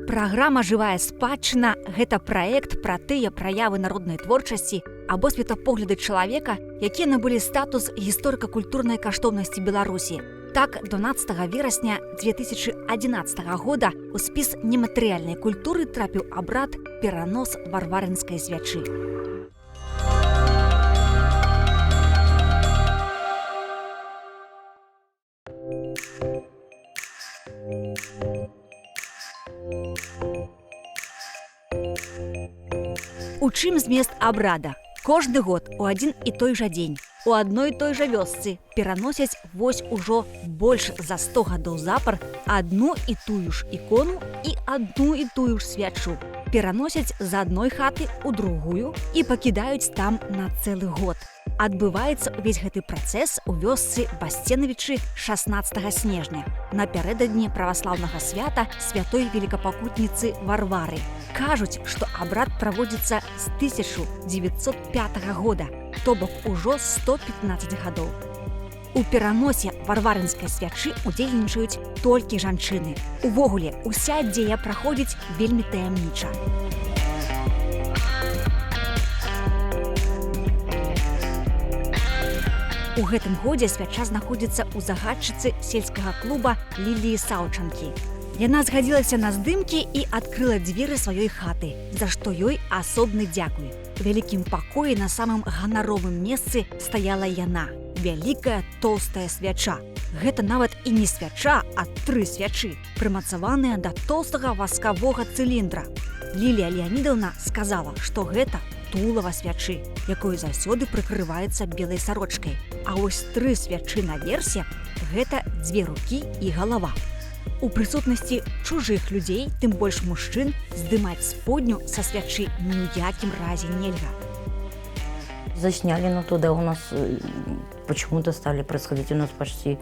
Праграма «Жывая спадчына» – гэта праект пра тыя праявы народнай творчасці або светапогляды чалавека, якія набылі статус гісторыка-культурнай каштоўнасці Беларусі. Так, 12 верасня 2011 года у спіс нематэрыяльнай культуры трапіў абрад «Перанос варварынскай свячы». У чым змест абрада? Кожны год у адзін і той жа дзень у адной і той жа вёсцы пераносяць вось ужо больш за 100 гадоў запар адну і тую ж ікону і адну і тую ж свячу. Пераносяць з адной хаты ў другую і пакідаюць там на цэлы год. Адбываецца ўвесь гэты працэс у вёсцы Басценавічы 16 снежня, напярэдадні праваслаўнага свята святой великапакутніцы Варвары. Кажуць, што абрад праводзіцца з 1905 года, то бок ужо 115 гадоў. У пераносе варварынскай свячы удзельнічаюць толькі жанчыны. Увогуле, уся дзея праходзіць вельмі таямніча. У гэтым годзе свяча знаходзіцца ў загадчыцы сельскага клуба Ліліі Саўчанкі. Яна згадзілася на здымкі і адкрыла дзверы сваёй хаты, за што ёй асобны дзякуй. У вялікім пакоі на самым ганаровым месцы стаяла яна, вялікая тоўстая свяча. Гэта нават і не свяча, а 3 свячы, прымацаваныя да тоўстага васкавога цыліндра. Лілія Леанідаўна сказала, што гэта тулава свячы, якой заўсёды прыкрываецца белай сарочкай. А вось 3 свячы наверсе – гэта 2 рукі і галава. У прысутнасці чужых людзей, тым больш мужчын, здымаць сподню са свячы ні ў якім разе нельга. Засняли, но туда у нас почему-то стали происходить у нас почти,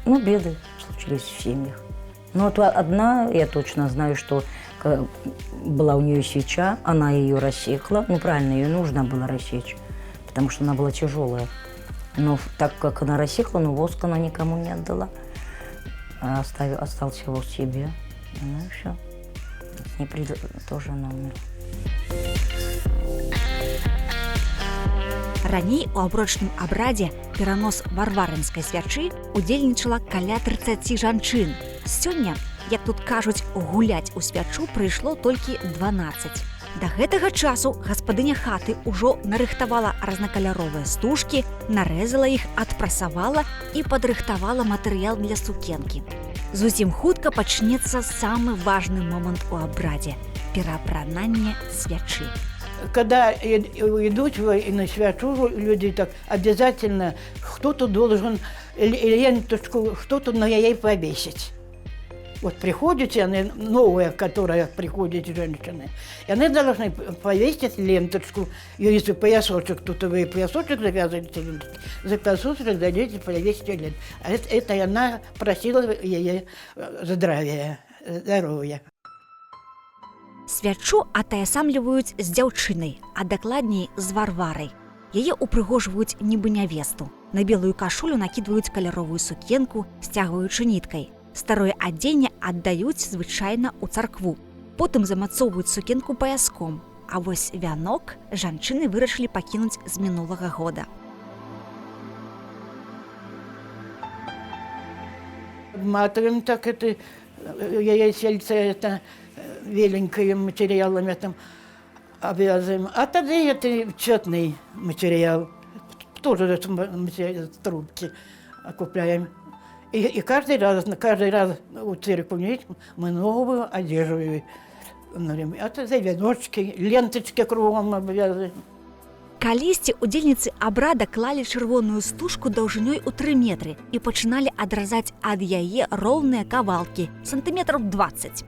беды случились в семьях. Но вот одна, я точно знаю, что была у нее свеча, она ее рассекла, правильно, ее нужно было рассечь, потому что она была тяжелая. Но так как она рассекла, воск она никому не отдала. Остался его себе. Ну и все. С ней тоже она умерла. Раней у аброчным абрадзе перанос варварынскай свячы удзельнічала каля 30 жанчын. Сёння, як тут кажуць, гуляць у свячу прыйшло толькі 12. Да гэтага часу гаспадыня хаты ўжо нарыхтавала разнакаляровыя стужкі, нарэзала іх, адпрасавала і падрыхтавала матэрыял для сукенкі. Зусім хутка пачнецца самы важны момант у абрадзе – пераапрананне свячы. Когда идут на свячу люди, так обязательно кто-то должен ленточку, что-то на ей повесить. Вот приходите, они, новая, которая приходит женщины, и они должны повесить ленточку, если поясочек, тут вы поясочек завязываете, за поясочек дадите, повесите ленточку. Это она просила ей здравия, здоровья. Свячу атаясамліваюць з дзяўчынай, а дакладней з Варварай. Яе упрыгожваюць нібы нявесту. На белую кашулю накідваюць каляровую сукенку, сцягваючы ніткай. Старое адзенне аддаюць звычайна ў царкву. Потым замацоўваюць сукенку паяском. А вось вянок жанчыны вырашылі пакінуць з мінулага года. Матовым так это, яе сельце это веленьким материалом там обвязываем. А тогда это четный материал, тоже трубки купляем. И каждый раз у церкви мы новую одежду. Это завязочки, ленточки кругом обвязываем. Калісьці удзельніцы абрада клалі чырвоную стужку даўжынёй у 3 метры і пачыналі адразаць ад яе роўныя кавалкі, сантыметраў 20.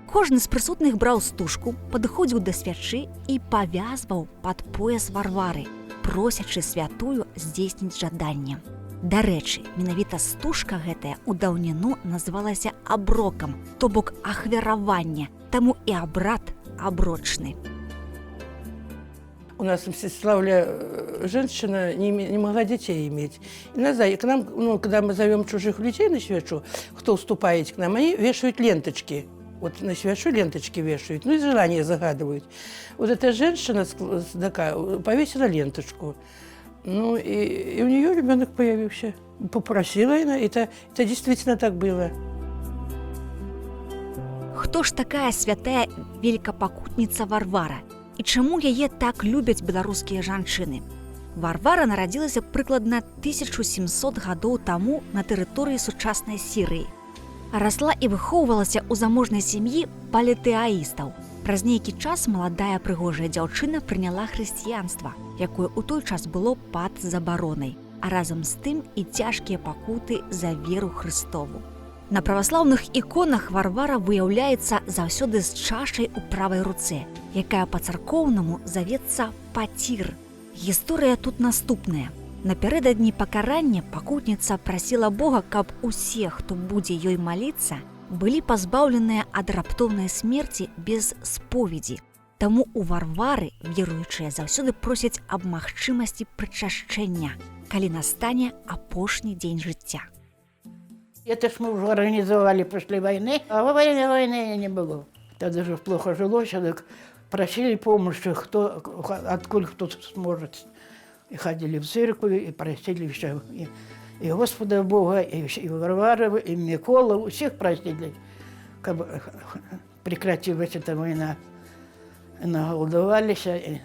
Кожны з прысутных браў стужку, падыходзіў да свячы і павязваў пад пояс Варвары, просячы святую здзейсніць жаданне. Дарэчы, менавіта стужка гэтая ў даўніну называлася аброкам, то бок ахвяраванне, таму і абрад аброчны. У нас в Мстиславле женщина не могла детей иметь. И к нам, когда мы зовем чужих людей на свечу, кто уступает к нам, они вешают ленточки Вот на свечу ленточки вешают, ну и желания загадывают. Вот эта женщина такая повесила ленточку. Ну и у нее ребенок появился. Попросила она, это действительно так было. Хто ж такая святая великапакутніца Варвара? І чаму яе так любяць беларускія жанчыны? Варвара нарадзілася прыкладна 1700 гадоў таму на тэрыторыі сучаснай Сірыі. Расла і выхоўвалася ў заможнай сям'і палітэаістаў. Праз нейкі час маладая прыгожая дзяўчына прыняла хрысціянства, якое ў той час было пад забаронай, а разам з тым і цяжкія пакуты за веру Хрыстову. На праваслаўных іконах Варвара выяўляецца заўсёды з чашай у правай руцэ, якая па-царкоўнаму завецца пацір. Гісторыя тут наступная. Напярэдадні пакарання пакутніца прасіла Бога, каб усе, хто будзе ёй маліцца, былі пазбаўленыя ад раптоўнай смерці без споведзі. Таму у Варвары веруючыя заўсёды просяць аб магчымасці прычашчэння, калі настане апошні дзень жыцця. Это ж мы уже организовали после войны, а во войны не было. Тогда же плохо жилось, так просили помощи, откуда кто сможет. И ходили в церковь, и просили все. И Господа Бога, и Варварова, и Микола, всех просили, как бы прекратилась эта война. Наголодовались, и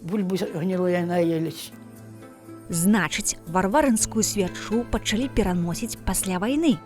бульбу гнилую наелись. Значыць, варварынскую свячу пачалі пераносіць пасля вайны.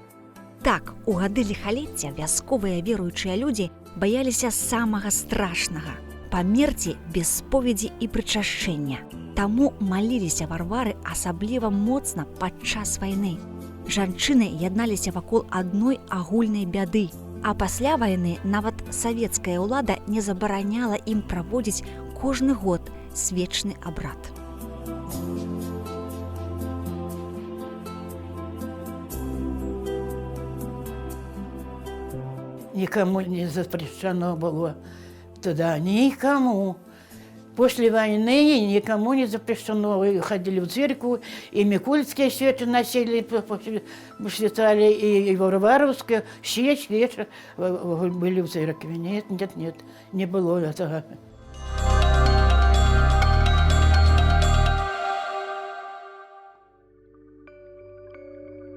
Так, у гады ліхалецця вясковыя веруючыя людзі баяліся самага страшнага – памерці без споведзі і прычашчэння. Таму маліліся Варвары асабліва моцна падчас вайны. Жанчыны ядналіся вакол адной агульнай бяды, а пасля вайны нават савецкая ўлада не забараняла ім праводзіць кожны год свечны абрад. Никому не запрещено было туда, никому. После войны никому не запрещено. Ходили в церковь, и Микольские свечи носили, считали, и Варваровские, все свечи были в церкви. Нет, не было этого.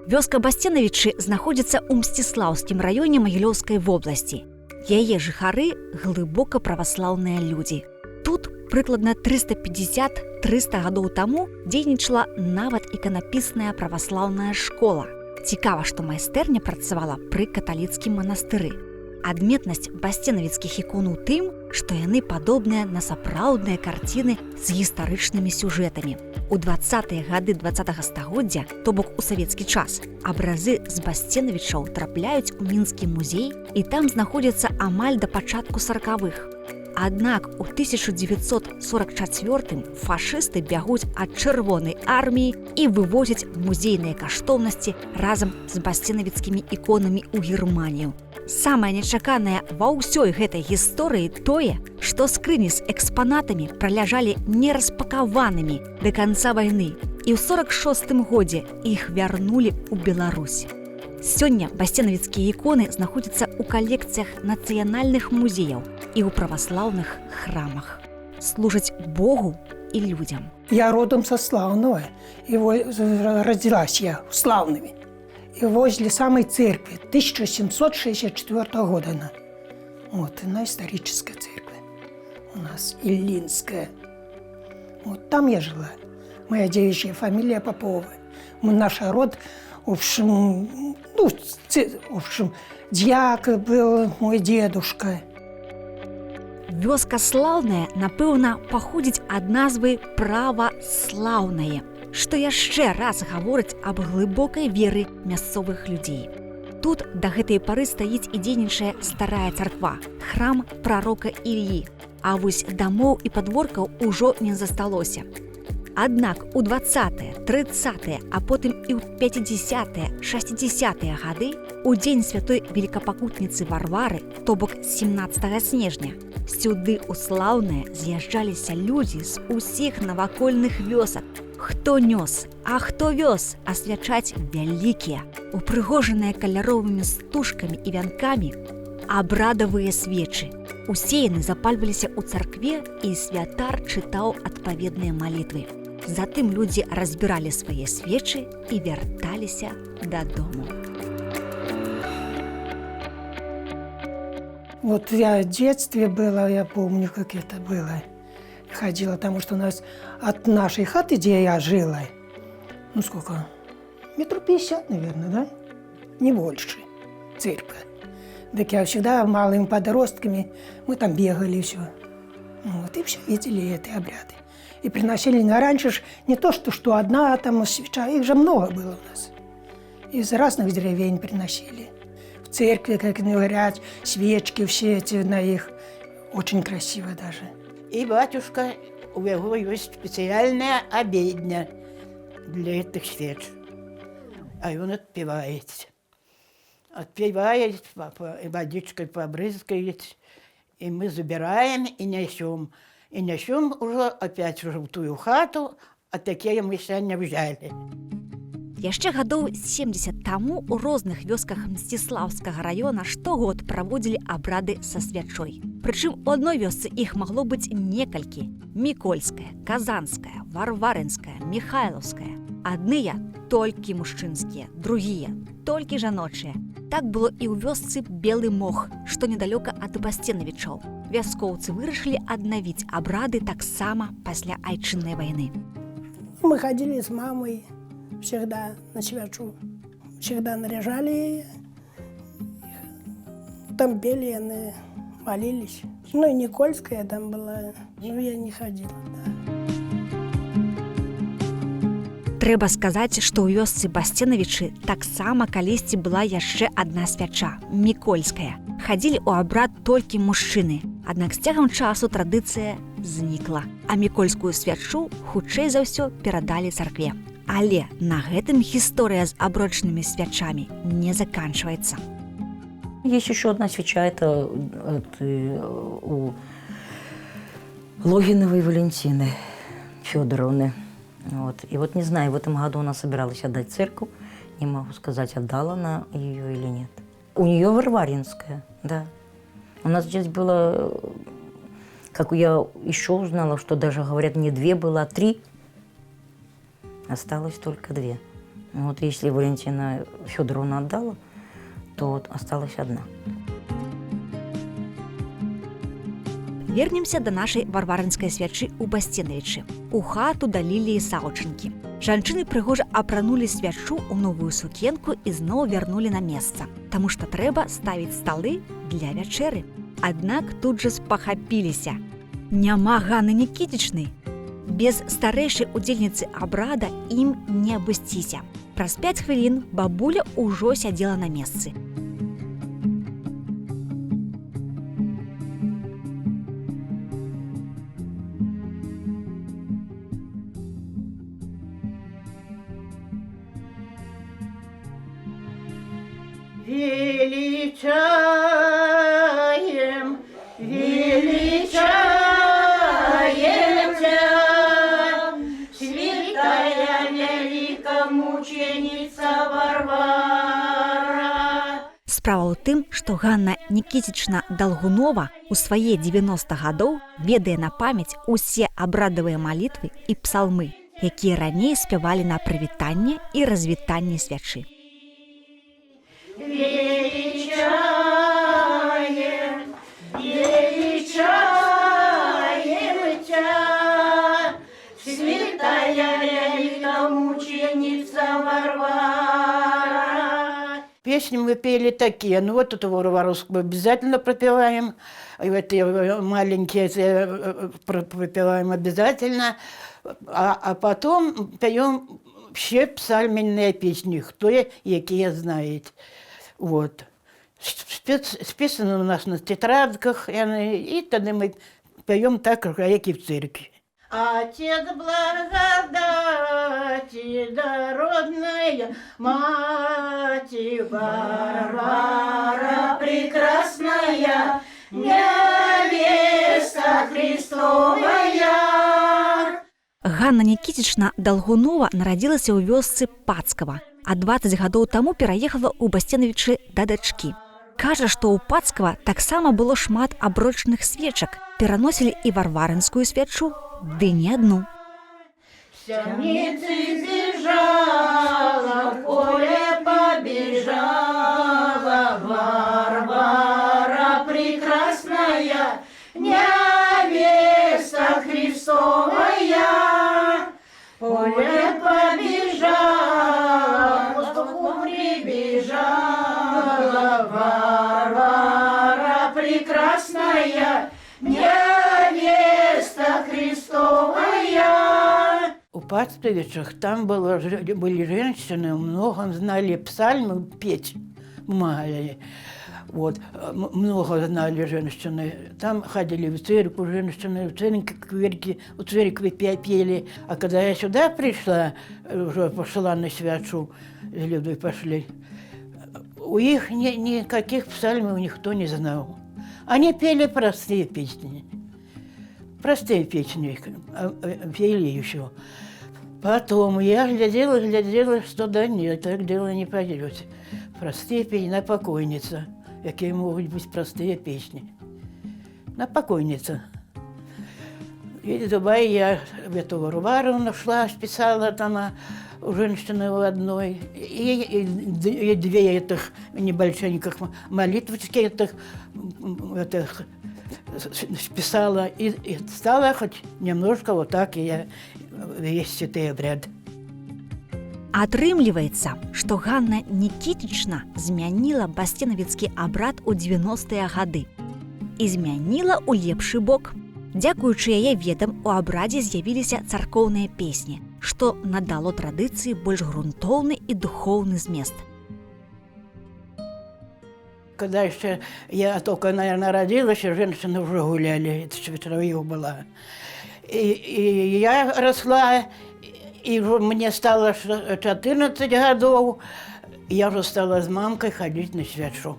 Вёска Басценавічы знаходзіцца ў Мсціслаўскім раёне Магілёўскай вобласці. Яе жыхары глыбока праваслаўныя людзі. Тут прыкладна 350-300 гадоў таму дзейнічала нават іканапісная праваслаўная школа. Цікава, што майстэрня працавала пры каталіцкім манастыры. Адметнасць басценавіцкіх ікон у тым, што яны падобныя на сапраўдныя карціны з гістарычнымі сюжэтамі. У 20-е гады 20-го стагоддзя, то бок у савецкі час, абразы з Басценавічаў трапляюць у Мінскі музей і там знаходзяцца амаль да пачатку 40-х. Аднак у 1944-м фашысты бягуць ад чырвонай арміі і вывозяць музейныя каштоўнасці разам з басценавіцкімі іконамі ў Германію. Самае нечаканае ва ўсёй гэтай гісторыі тое, што скрыні з экспанатамі праляжалі нераспакаванымі да канца вайны, і ў 46-м годзе іх вярнулі ў Беларусь. Сёння басценавіцкія іконы знаходзяцца ў калекцыях нацыянальных музеяў і ў праваслаўных храмах. Служаць Богу і людзям. Я родом со Славного, и родилась я в Славнове. И возле самой церкви 1764 года она. Вот она историческая церковь. У нас Иллинская. Вот там я жила. Моя девичья фамилия Попова. Наш род, в общем, дьяк был мой дедушка. Вёска Слаўная, напэўна, паходзіць ад назвы праваслаўнае, што яшчэ раз гаворыць аб глыбокай веры мясцовых людзей. Тут да гэтай пары стаіць і дзейнічае старая царква, храм прарока Ільі, а вось дамоў і падворкаў ужо не засталося. Аднак у 20-е, 30-е, а потым і ў 50-е, 60-е гады, у дзень святой великапакутніцы Варвары, то бок 17 снежня, сюды ў Слаўнае з'язджаліся людзі з усіх навакольных вёсак. Хто нёс, а хто вёз асвячаць вялікія, упрыгожаныя каляровымі стужкамі і вянкамі, абрадавыя свечы. Усе яны запальваліся ў царкве, і святар чытаў адпаведныя малітвы. Затым людзі разбіралі свае свечы і вярталіся дадому. Вот я в детстве была, я помню, как это было. Ходила, потому что у нас от нашей хаты, где я жила, ну сколько, 50 метров, наверное, да? Не больше, церковь. Так я всегда малыми подростками, мы там бегали все. Вот, и все видели эти обряды. И приносили, раньше ж не то, что одна там свеча, их же много было у нас. Из разных деревень приносили. В церкви, как говорят, свечки все эти на их. Очень красиво даже. И батюшка, у него есть специальная обедня для этих свеч. А он отпевает. Отпевает, водичкой побрызгает, и мы забираем и несем. И несем уже опять в ту хату, а такие мы сегодня взяли. Яшчэ гадоў 70 таму ў розных вёсках Мсціслаўскага раёна штогод праводзілі абрады са свячой. Прычым у адной вёсцы іх магло быць некалькі: Мікольская, Казанская, Варварынская, Міхайлаўская. Адныя толькі мужчынскія, другія толькі жаночыя. Так было і ў вёсцы Белы Мох, што недалёка ад Басценавічоў. Вяскоўцы вырашылі аднавіць абрады таксама пасля айчыннай вайны. Мы ходили с мамой всегда на свячу. Всегда наряжали ее. Там пели, они молились. Ну и Никольская там была, но я не ходила, да. Трэба сказаць, што ў вёсцы Басценавічы таксама калісьці была яшчэ адна свяча – Мікольская. Хадзілі ў абрад толькі мужчыны. Аднак з цягам часу традыцыя знікла, а мікольскую свячу хутчэй за ўсё перадалі царкве. Але на гэтым гісторыя з аброчнымі свячамі не заканчваецца. Есть еще одна свеча, это у Логиновой Валентины Федоровны. Вот. И вот не знаю, в этом году она собиралась отдать церковь, не могу сказать, отдала она ее или нет. У нее Варваринская, да. У нас здесь было, как я еще узнала, что даже, говорят, не 2 было, а 3. Осталось только 2. Вот если Валентина Федоровна отдала, то вот осталась одна. Вернемся да нашай варварынскай свячы ў Басценавічы. У хату да Ліліі Саўчынкі. Жанчыны прыгожа апранулі свячу ў новую сукенку і зноў вярнулі на месца, таму што трэба ставіць сталы для вячэры. Аднак тут жа спахапіліся. Няма Ганны Нікітічнай. Без старэйшай удзельніцы абрада ім не абысціся. Праз 5 хвілін бабуля ўжо сядзела на месцы. Величаем, величаем тебя, святая великомученица Варвара. Справа ў тым, што Ганна Нікітічна Далгунова у свае 90 гадоў ведае на памяць усе абрадавыя малітвы і псалмы, якія раней спявалі на прывітанне і развітанне свячы. Величаем, величаем тебя, святая великомученица Варвара. Песни мы пели такие, ну вот эту Варваровскую обязательно пропеваем, и вот маленькие пропеваем обязательно, а потом пьем все псальменные песни, кто какие знает. Вот. Списано у нас на тетрадках, и тогда мы поем так, как и в церкви. Отец благодати, дородная мать Варвара прекрасная, невеста Христовая. Ганна Нікітічна Далгунова нарадзілася ў вёсцы Пацкава, а 20 гадоў таму пераехала ў Басценавічы да дачкі. Кажа, што ў Пацкава таксама было шмат аброчных свечак. Пераносілі і варварынскую свячу, ды не одну. Сямницы бежала, в поле побежала, Варвара прекрасная, невеста Христовая. Поле побежала, пастуху прибежала, Варвара прекрасная, невеста Христовая. У Пацкавичах там были женщины, много знали псальмы петь, помогали. Вот, много знали женщины. Там ходили в церковь женщины, в церкви пели. А когда я сюда пришла, уже пошла на свячу, люди пошли, у них никаких псальмов никто не знал. Они пели простые песни. Простые песни пели еще. Потом я глядела, что да нет, так дело не пойдет. Простые песни на покойница. Какие могут быть простые песни. На покойница. И давай я эту Варвару нашла, списала там у женщины у одной. И две этих небольшеньких молитвочки этих списала. И стала хоть немножко вот так, и я весь святый обряд. Атрымліваецца, што Ганна Нікітічна змяніла басценавіцкі абрад у 90-е гады. І змяніла ў лепшы бок. Дзякуючы яе ведам, у абрадзе з'явіліся царкоўныя песні, што надало традыцыі больш грунтоўны і духоўны змест. Когда еще я только, наверное, родилась, женщины уже гуляли, это Швецовьев была. И я росла, и мне стало 14 годов, я уже стала с мамкой ходить на свячу.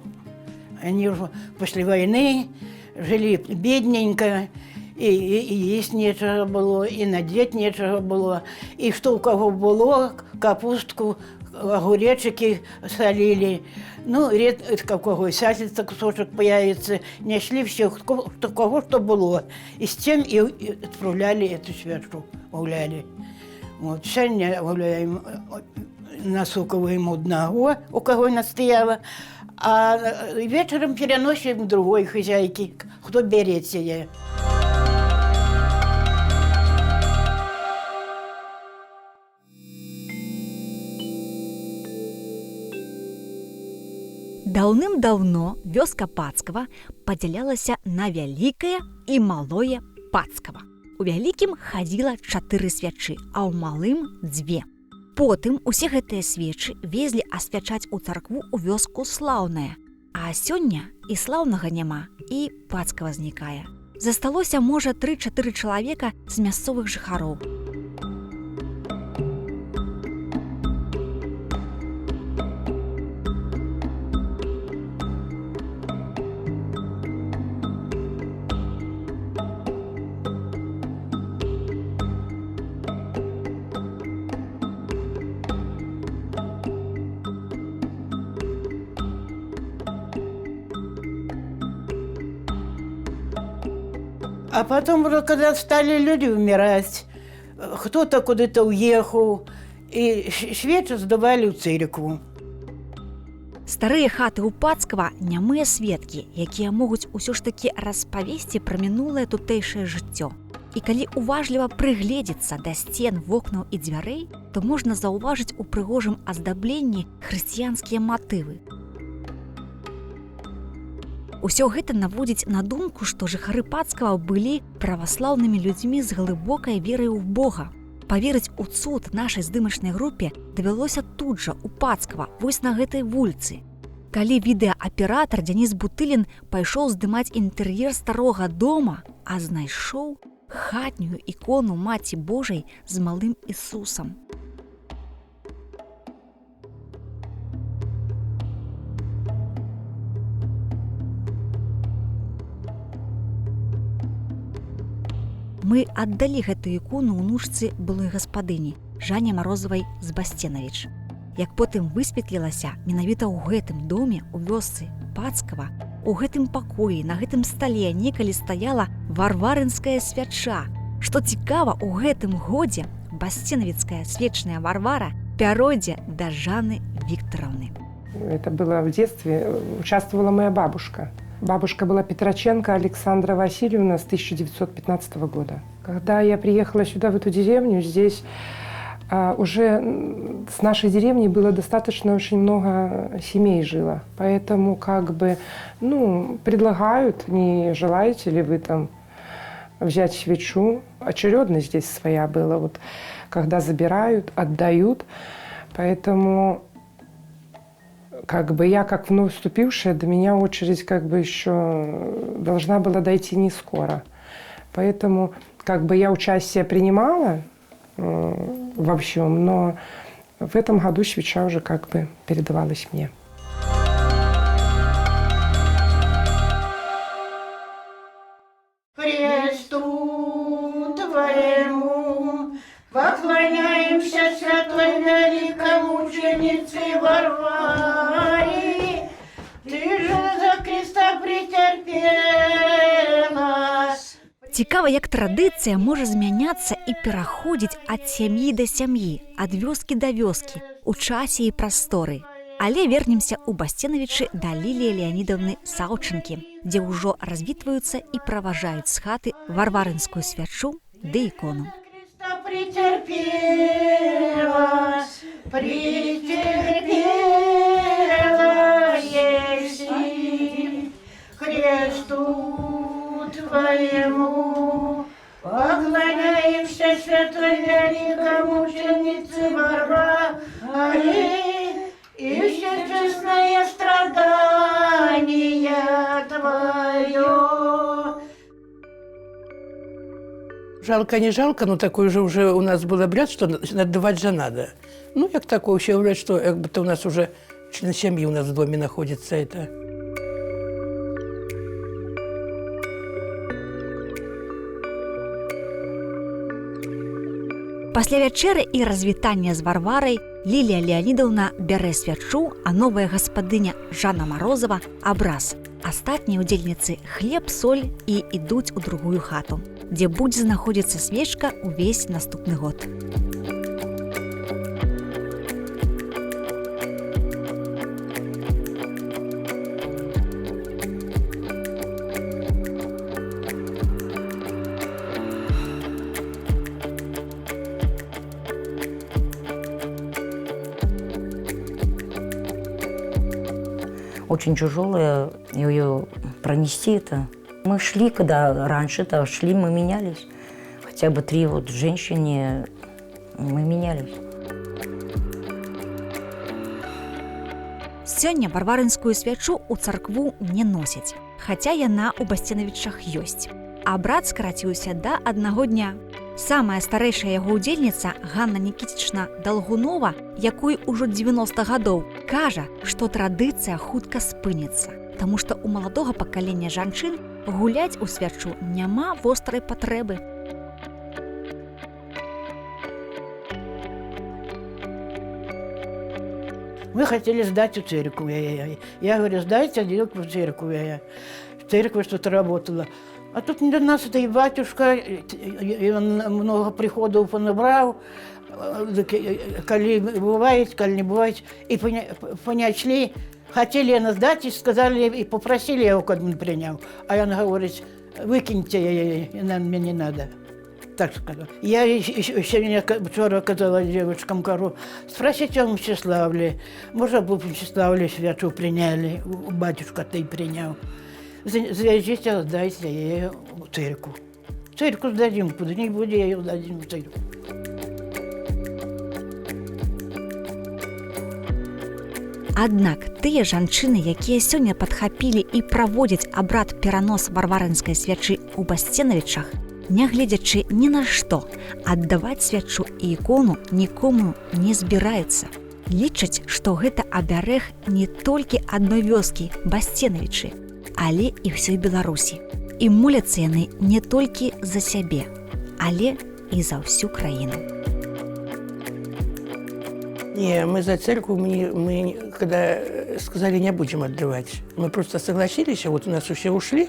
Они уже после войны жили бедненько, и есть нечего было, и надеть нечего было. И что у кого было, капустку, огуречики солили. Ну, редко у кого сядется кусочек появится. Нашли все, у кого что было. И с тем и отправляли эту свячу, гуляли. Вот, сегодня гуляем, насукиваем одного, у кого настояла, а вечером переносим другой хозяйки, кто берет себе. Даўным-даўно вёска Пацкава падзялялася на вялікае і малое Пацкава. У вялікім хадзіла 4 свячы, а ў малым 2. Потым усе гэтыя свечы везлі асвячаць у царкву ў вёску Слаўнае. А сёння і слаўнага няма, і Пацкава знікае. Засталося, можа, 3-4 чалавека з мясцовых жыхароў. А потом, когда стали люди умирать, кто-то куда-то уехал, и свечи сдавали в церкву. Старыя хаты ў Пацкава нямыя сведкі, якія могуць усё ж такі распавесці пра мінулае тутэйшае жыццё. І калі уважліва прыгледзецца да сцен, вокнаў і дзвярэй, то можна заўважыць у прыгожым аздабленні хрысціянскія матывы. Усё гэта наводзіць на думку, што жыхары Пацкава былі праваслаўнымі людзьмі з глыбокай верай у Бога. Паверыць у цуд нашай здымачнай групе давялося тут жа, у Пацкава, вось на гэтай вуліцы. Калі відэааператар Дзяніс Бутылін пайшоў здымаць інтэр'ер старога дома, а знайшоў хатнюю ікону Маці Божай з малым Ісусам. Мы аддалі гэтую ікону ўнучцы былой гаспадыні Жанне Марозавай з Басценавіч. Як потым высветлілася, менавіта ў гэтым доме у вёсцы Пацкава, у гэтым пакоі, на гэтым стале некалі стаяла варварынская свяча. Што цікава, у гэтым годзе басценавіцкая свечная Варвара пяройдзе да Жанны Викторовны. Это было в детстве, участвовала моя бабушка. Бабушка была Петроченко Александра Васильевна с 1915 года. Когда я приехала сюда, в эту деревню, здесь уже с нашей деревни было достаточно очень много семей жило. Поэтому предлагают, не желаете ли вы там взять свечу. Очередность здесь своя была, когда забирают, отдают. Поэтому я, как вновь вступившая, до меня очередь еще должна была дойти не скоро. Поэтому я участие принимала во всем, но в этом году свеча уже передавалась мне. Христу Твоему поклоняемся святой великомученице Варваре. Ты же за Христа претерпела. Цікава, як традыцыя можа змяняцца і пераходзіць ад сям'і да сям'і, ад вёскі да вёскі, у часе і прасторы. Але вернемся ў Басценавічы да Ліліі Леанідаўны Саўчынкі, дзе ўжо развітваюцца і праважаюць з хаты варварынскую свячу ды ікону. Христа претерпела, еси Христу Твоему поклоняемся святой великомученице Варваре, и честное страдание Твое. Жалко, не жалко, но такой же уже у нас был обряд, что отдавать же надо. Як такое вообще говорят, что как будто у нас уже член семьи у нас в доме находится это. Пасля вячэры і развітання з Варварай Лілія Леанідаўна бярэ свячу, а новая гаспадыня Жанна Марозава абраз. Астатнія ўдзельніцы хлеб, соль і ідуць у другую хату, дзе будзе знаходзіцца свечка ўвесь наступны год. Очень тяжелая, ее пронести это. Мы шли, когда раньше-то шли, мы менялись. Хотя бы 3 женщины, мы менялись. Сёння варварынскую свячу ў царкву не носяць, хаця яна ў Басценавічах ёсць. Абрад скараціўся да 1 дня. Самая старэйшая яго ўдзельніца Ганна Нікітічна Далгунова, якой ужо 90 гадоў, кажа, што традыцыя хутка спыніцца, таму што ў маладога пакалення жанчын гуляць у свячу няма вострай патрэбы. Мы хотели сдать в церковь. Я говорю, сдайте отделку в церковь. В церкви что-то работало. А тут до нас и батюшка, и он много приходов понабрал, коли бывает, коли не бывает. И понячли, хотели нас сдать, и сказали, и попросили, я его когда принял. А он говорит, выкиньте, мне не надо. Так сказал. Я еще вчера сказала девочкам, говорю, спросите у Мчиславли, может, бы в Мчиславле святу приняли, батюшка ты принял. Звяжите, сдайте ее в церковь. В церковь сдадим, куда-нибудь ее сдадим в церковь. Аднак тыя жанчыны, якія сёння падхапілі і праводзяць абрад перанос варварынскай свячы ў Басценавічах, нягледзячы ні на што, аддаваць свячу і ікону нікому не збіраецца. Лічаць, што гэта абярэг не толькі адной вёскі Басценавічы, але і ўсёй Беларусі. І моляцца яны не толькі за сябе, але і за ўсю краіну. Не, мы за церковь, мы когда сказали, не будем отдавать. Мы просто согласились, а вот у нас все ушли,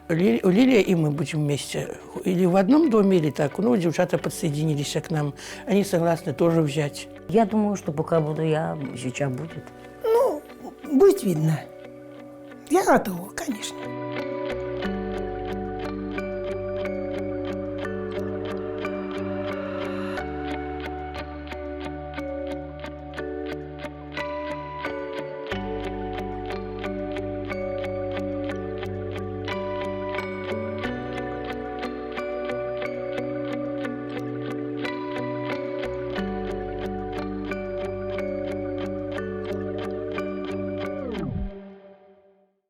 Лилия и мы будем вместе. Или в одном доме, или так. Ну, девчата подсоединились к нам. Они согласны тоже взять. Я думаю, что пока буду я, сейчас будет. Ну, будет видно. Я готова, конечно.